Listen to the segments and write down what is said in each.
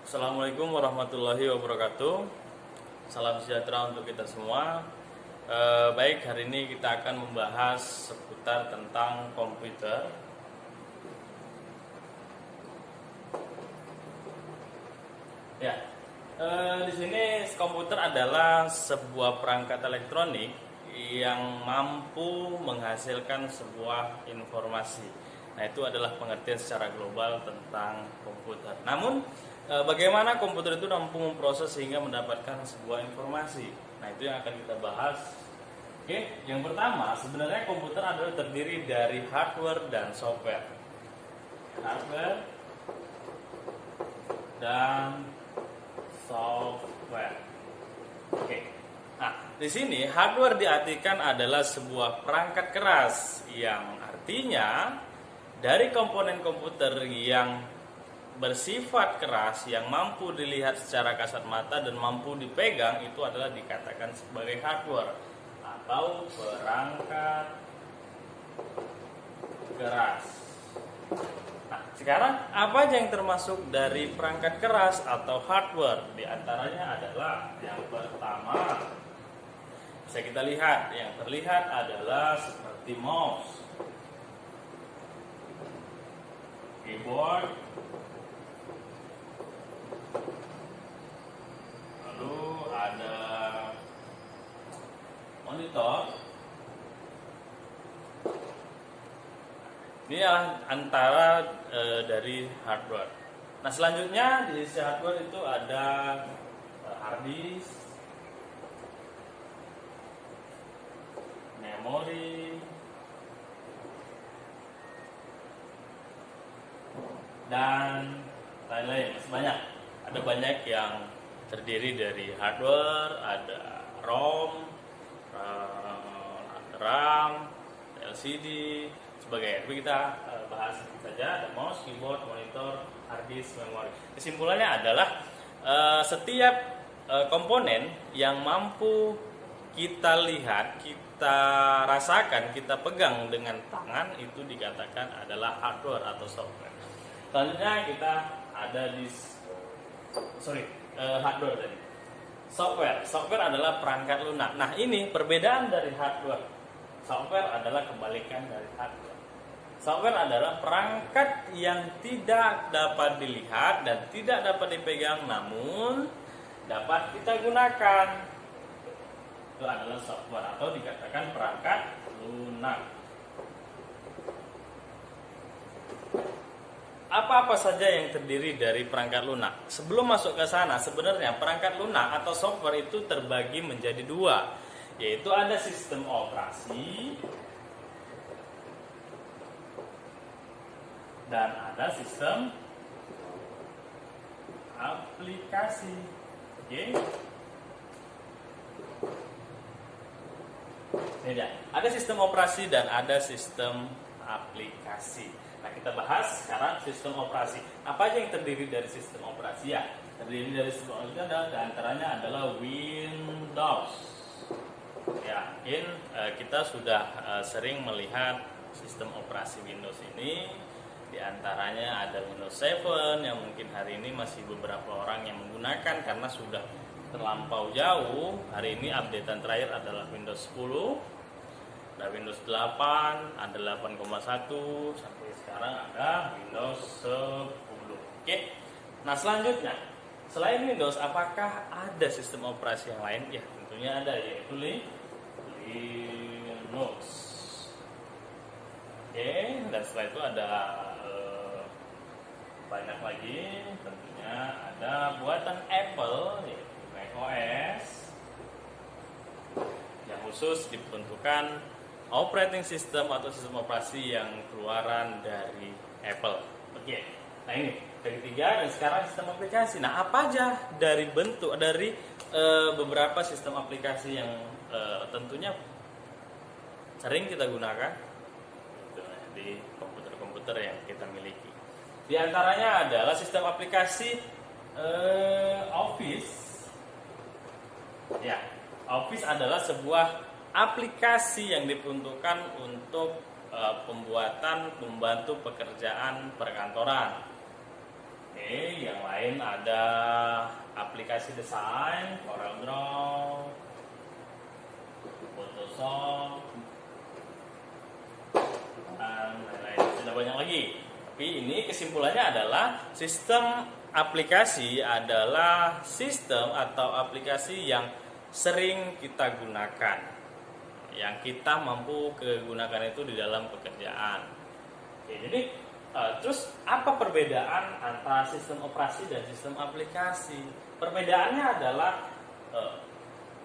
Assalamualaikum warahmatullahi wabarakatuh. Salam sejahtera untuk kita semua. Baik, hari ini kita akan membahas seputar tentang komputer. Ya, di sini komputer adalah sebuah perangkat elektronik yang mampu menghasilkan sebuah informasi. Nah, itu adalah pengertian secara global tentang komputer. Namun, bagaimana komputer itu mampu memproses sehingga mendapatkan sebuah informasi? Nah, itu yang akan kita bahas. Oke, yang pertama, sebenarnya komputer adalah terdiri dari hardware dan software. Hardware dan software. Oke. Nah, di sini hardware diartikan adalah sebuah perangkat keras yang artinya dari komponen komputer yang bersifat keras yang mampu dilihat secara kasat mata dan mampu dipegang itu adalah dikatakan sebagai hardware atau perangkat keras. Nah, sekarang apa aja yang termasuk dari perangkat keras atau hardware? Di antaranya adalah yang pertama bisa kita lihat, yang terlihat adalah seperti mouse, keyboard, lalu ada monitor. Ini adalah antara dari hardware. Nah, selanjutnya di sisi hardware itu ada hard disk, memori, dan lain-lain. Masih banyak. Ada banyak yang terdiri dari hardware, ada ROM, RAM, LCD, sebagainya. Tapi kita bahas saja. Ada mouse, keyboard, monitor, hard disk, memori. Kesimpulannya adalah setiap komponen yang mampu kita lihat, kita rasakan, kita pegang dengan tangan itu dikatakan adalah hardware atau software. Selanjutnya kita ada di hardware tadi. Software adalah perangkat lunak. Nah, ini perbedaan dari hardware. Software adalah kebalikan dari hardware. Software adalah perangkat yang tidak dapat dilihat dan tidak dapat dipegang, namun dapat kita gunakan. Itu adalah software atau dikatakan perangkat lunak. Apa-apa saja yang terdiri dari perangkat lunak? Sebelum masuk ke sana, sebenarnya perangkat lunak atau software itu terbagi menjadi dua, yaitu ada sistem operasi dan ada sistem aplikasi. Oke. Ini dia. Ada sistem operasi dan ada sistem aplikasi. Nah, kita bahas sekarang sistem operasi. Apa aja yang terdiri dari sistem operasi? Ya, terdiri dari sistem operasi adalah diantaranya adalah Windows. Ya, mungkin kita sudah sering melihat sistem operasi Windows ini. Di antaranya ada Windows 7 yang mungkin hari ini masih beberapa orang yang menggunakan karena sudah terlampau jauh. Hari ini updatean terakhir adalah Windows 10. Ada Windows 8, ada 8,1, sampai sekarang ada Windows 10. Oke. Nah, selanjutnya, selain Windows, apakah ada sistem operasi yang lain? Ya, tentunya ada, yaitu Linux. Oke, dan setelah itu ada banyak lagi, tentunya ada buatan Apple, yaitu macOS, yang khusus diperuntukkan operating system atau sistem operasi yang keluaran dari Apple. Oke. Nah, ini dari tiga, dan sekarang sistem aplikasi. Nah, apa aja dari bentuk dari beberapa sistem aplikasi yang tentunya sering kita gunakan di komputer-komputer yang kita miliki. Di antaranya adalah sistem aplikasi Office. Ya, Office adalah sebuah aplikasi yang diperuntukkan untuk pembuatan membantu pekerjaan perkantoran. Oke, yang lain ada aplikasi desain, CorelDRAW, Photoshop, dan lain-lain. Sudah banyak lagi. Tapi ini kesimpulannya adalah sistem aplikasi adalah sistem atau aplikasi yang sering kita gunakan, yang kita mampu gunakan itu di dalam pekerjaan. Oke, jadi terus apa perbedaan antara sistem operasi dan sistem aplikasi? Perbedaannya adalah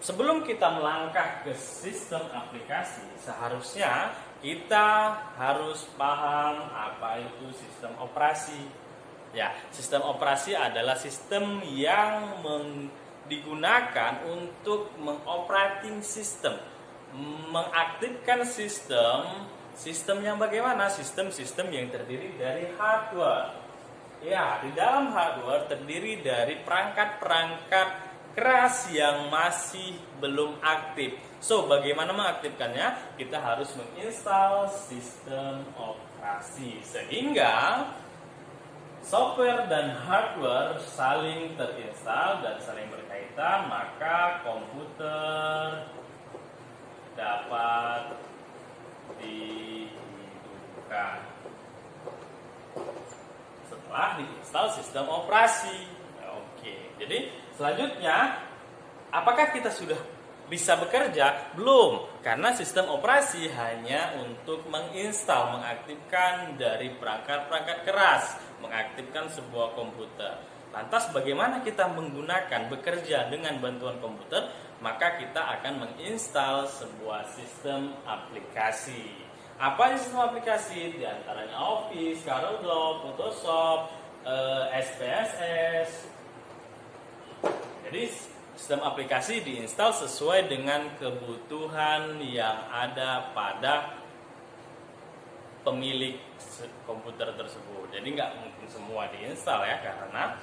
sebelum kita melangkah ke sistem aplikasi, seharusnya kita harus paham apa itu sistem operasi. Ya, sistem operasi adalah sistem yang digunakan untuk mengoperating sistem, mengaktifkan sistem yang bagaimana? Sistem-sistem yang terdiri dari hardware. Ya, di dalam hardware terdiri dari perangkat-perangkat keras yang masih belum aktif. So, bagaimana mengaktifkannya? Kita harus menginstal sistem operasi sehingga software dan hardware saling terinstal dan saling berkaitan, maka komputer dapat dihidupkan setelah diinstal sistem operasi. Oke, jadi selanjutnya, apakah kita sudah bisa bekerja? Belum, karena sistem operasi hanya untuk menginstal, mengaktifkan dari perangkat-perangkat keras, mengaktifkan sebuah komputer. Lantas bagaimana kita menggunakan bekerja dengan bantuan komputer? Maka kita akan menginstal sebuah sistem aplikasi. Apa sistem aplikasi? Di antaranya Office, CorelDRAW, Photoshop, SPSS. Jadi sistem aplikasi diinstal sesuai dengan kebutuhan yang ada pada pemilik komputer tersebut. Jadi nggak mungkin semua diinstal ya, karena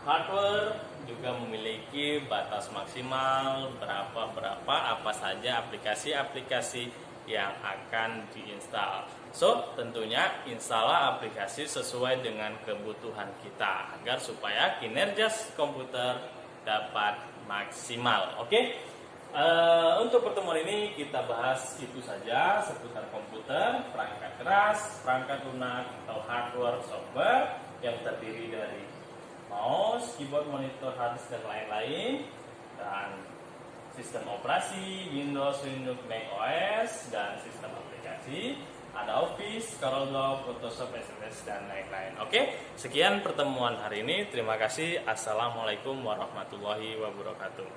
hardware juga memiliki batas maksimal berapa apa saja aplikasi-aplikasi yang akan diinstal. So, tentunya instalah aplikasi sesuai dengan kebutuhan kita agar supaya kinerja komputer dapat maksimal. Oke. Untuk pertemuan ini kita bahas itu saja seputar komputer, perangkat keras, perangkat lunak atau hardware, software yang terdiri dari mouse, keyboard, monitor, harddisk dan lain-lain, dan sistem operasi Windows, Linux, Mac OS, dan sistem aplikasi ada Office, CorelDRAW, Photoshop, SPSS dan lain-lain. Oke, sekian pertemuan hari ini. Terima kasih. Assalamualaikum warahmatullahi wabarakatuh.